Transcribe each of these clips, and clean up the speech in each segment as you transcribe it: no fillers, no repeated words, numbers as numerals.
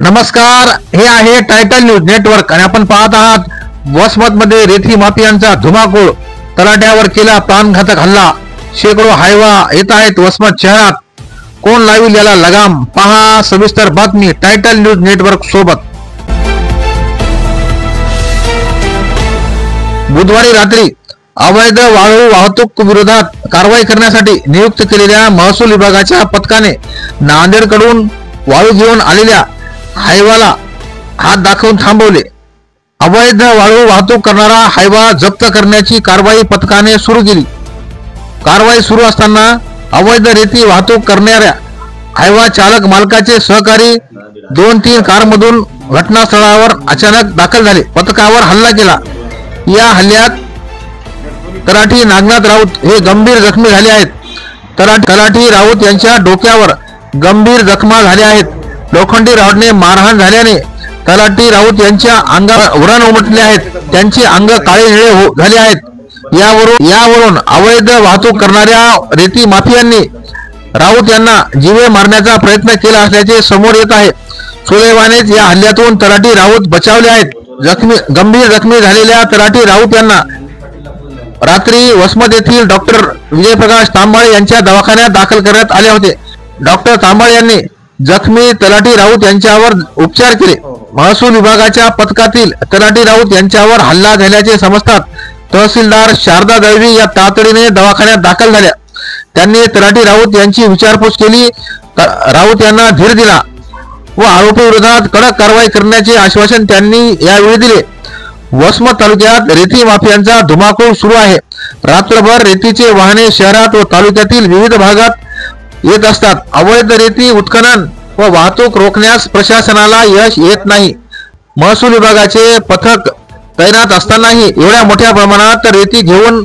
नमस्कार, हे आहे टायटल न्यूज नेटवर्क आणि आपण पाहत आहात वसमतमध्ये रेती माफियांचा धुमाकूळ. तलाठ्यावर केला प्राणघातक हल्ला. शेकडो हायवा येत आहेत वसमत शहरात. कोण लावेल याला लगाम? पहा सविस्तर बातमी टायटल न्यूज नेटवर्क सोबत. बुधवारी रात्री अवैध वाळू वाहतूक विरोधात कारवाई करण्यासाठी नियुक्त केलेल्या महसूल विभागाच्या पथकाने नांदेडकडून वाळू घेऊन आलेल्या हायवाला हात दाखवून थांबवले. अवैध वाळू वाहतूक करणारा हायवा जप्त करण्याची कारवाई पथकाने सुरू केली. कारवाई सुरू असताना अवैध रेती वाहतूक करणाऱ्या हायवा चालक मालकाचे सहकारी 2-3 कारमधून घटनास्थळावर अचानक दाखल झाले. पथकावर हल्ला केला. या हल्ल्यात तलाठी नागनाथ राऊत हे गंभीर जखमी झाले आहेत. तलाठी राऊत यांच्या डोक्यावर गंभीर जखमा झाल्या आहेत. लोखंडी रॉडने मारहाण झाल्याने तलाठी राऊत यांच्या अंगावर उरण उमटले आहेत. त्यांचे अंग काळे निळे झाले आहेत. यावरून अवैध वाहतूक करणाऱ्या रेती माफियांनी राऊत यांना जीवे मारण्याचा प्रयत्न केला असल्याचे समोर येत आहे. सुदैवानेच या हल्ल्यातून तलाठी राऊत बचावले आहेत. गंभीर जखमी झालेल्या तलाठी राऊत यांना रात्री वसमत येथील डॉक्टर विजयप्रकाश तांबाळे यांच्या दवाखान्यात दाखल करण्यात आले होते. डॉक्टर तांबाळे यांनी जखमी तलाठी राऊत यांच्यावर उपचार केले. महसूल विभागाच्या पथकातील तलाठी राऊत यांच्यावर हल्ला झाल्याचे समजतात तहसीलदार शारदा दळवी या तातडीने दवाखान्यात दाखल झाल्या. त्यांनी तलाठी राऊत यांची विचारपूस केली. राऊत यांना धीर दिला व आरोपी विरोधात कडक कारवाई करण्याचे आश्वासन त्यांनी यावेळी दिले. वसमत तालुक्यात रेती माफियांचा धुमाकूळ सुरू आहे. रात्रभर रेतीचे वाहने शहरात व तालुक्यातील विविध भागात येत असतात. अवैध रेती उत्खनन व वाहतूक रोखण्यास प्रशासनाला यश येत नाही. महसूल विभागाचे पथक तैनात असतानाही एवढ्या मोठ्या प्रमाणात रेती घेऊन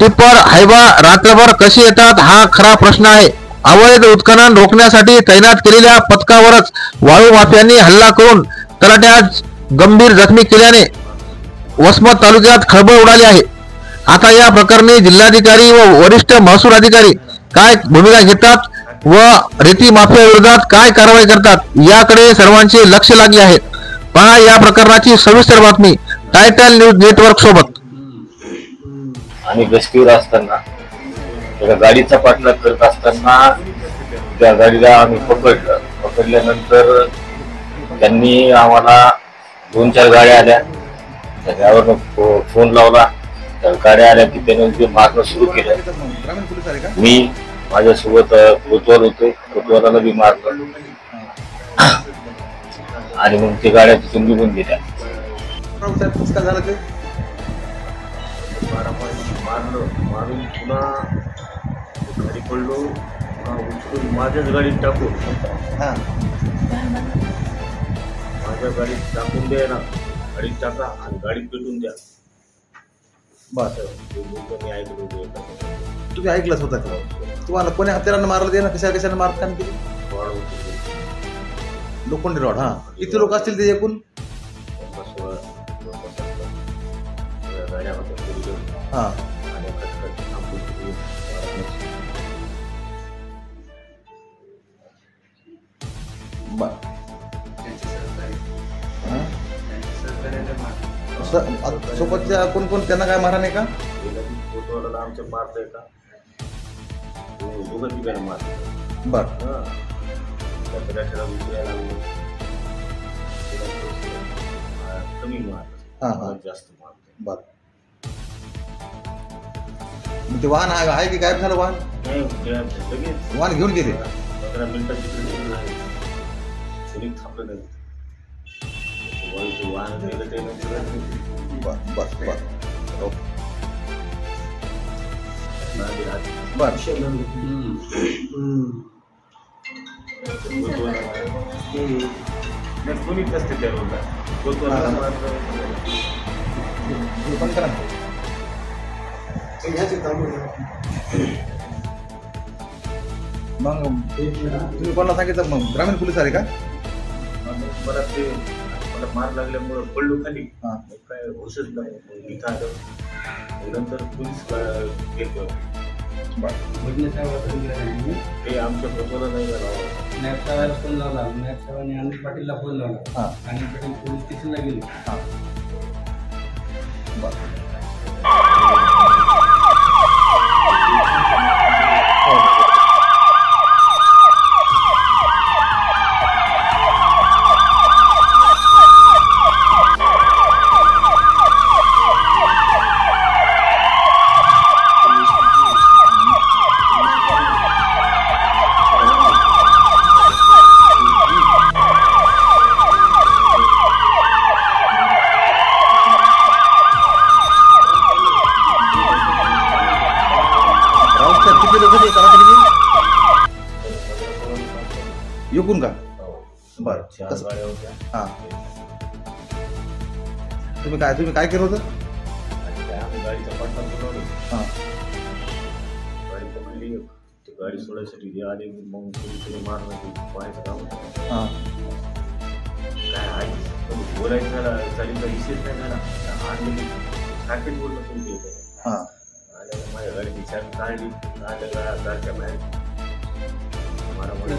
टिप्पर हायवा रात्रभर कसे येतात हा खरा प्रश्न आहे. अवैध उत्खनन रोखण्यासाठी तैनात केलेल्या पथकावरच वाळू माफियांनी हल्ला करून तलाठ्यास गंभीर जखमी केल्याने वसमत तालुक्यात खळबळ उडाली आहे. आता या प्रकरणी जिल्हाधिकारी व वरिष्ठ महसूल अधिकारी काय भूमिका घेतात व रेती माफिया विरोधात काय कारवाई करतात याकडे सर्वांचे लक्ष लागले आहे. पहा या प्रकरणाची सविस्तर बातमी टायटल न्यूज नेटवर्क सोबत. आणि गस्तीवर असताना त्या गाडीचा पाठलाग करत असताना त्या गाडीला आम्ही पकडल्यानंतर त्यांनी आम्हाला 2-4 गाड्या आल्या. त्याच्यावर फोन लावला. त्या गाड्या आल्या की त्याने ते मारणं सुरू केलं. मी माझ्यासोबत कोतवाल होते. कोतवालाला बी मारलं आणि मग ते गाड्या तिथून निघून गेल्या. मारून पुन्हा घरी पडलो. उचलून माझ्याच गाडीत टाकून माझ्या गाडीत टाकून द्या ना. गाडीत टाका आणि गाडीत पेटून द्या. बस मी ऐकलो. तुम्ही ऐकलंच होतं का? तुम्हाला कोणी हत्यारानं मारलं ते ना? कशाने मारत काम केली? लोखंडी रॉड. हा, किती लोक असतील ते एकूण? हा, सोबतच्या कोण कोण त्यांना काय मारा नाही का? आमच्या मारतंय का दोघं तिघांना मारत. बर, कमी मार. हा, जास्त मारत. बर, ते वाहन आहे की गायब झालं? वाहन वाहन घेऊन गेले. 15 मिनिटात तिकडे नाही कोणी थांबलं नाही. वाहन गेलं ते बर बर बर बर. कोणीच नसते त्या रोडला. पण करा मग तुम्ही कोणाला सांगितलं? मग ग्रामीण पोलीस आले का? मला ते मला मार लागल्यामुळं पडलो खाली. काय होशच नाही. इथं आलं नंतर पोलीस घेतो. ते आमच्या फोटोला नाही झाला. नायब साहेबाला फोन लावला. नायब साहेबांनी अनिल पाटीलला फोन लावला. हां अनिल पाटील पोलीस स्टेशनला गेले. हां बरं किती लोक ते करा तरी येऊन का बरं चार कसं गाड्या होत्या. हां तुम्ही काय केलं होतं आणि त्या आम्ही गाडीचा पाठला बोलवलो. हां गाडी पकडली. ते गाडी सोडायसाठी जे आले मग कोणीतरी मारलं ते पाहायचं काम होतं. हां काय आहे बोलायचं झाला चालीचा विषयच नाही झाला. आणले सारखेच बोलणं सुरू केलं. हां आणि माझ्या गाडीची चावी काढली. कारच्या बाहेर मारामुळे